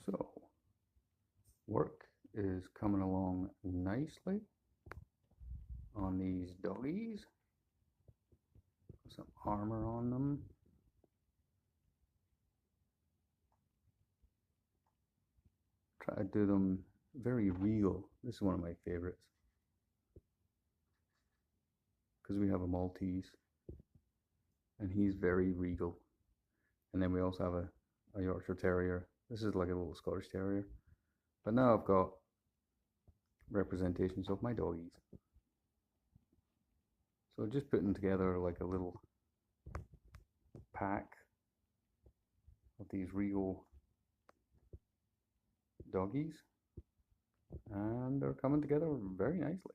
So, work is coming along nicely on these doggies. Some armor on them. Try to do them very regal. This is one of my favorites because we have a Maltese and he's very regal. And then we also have a Yorkshire Terrier. This is like a little Scottish Terrier. But now I've got representations of my doggies. So just putting together like a little pack of these regal doggies, and they're coming together very nicely.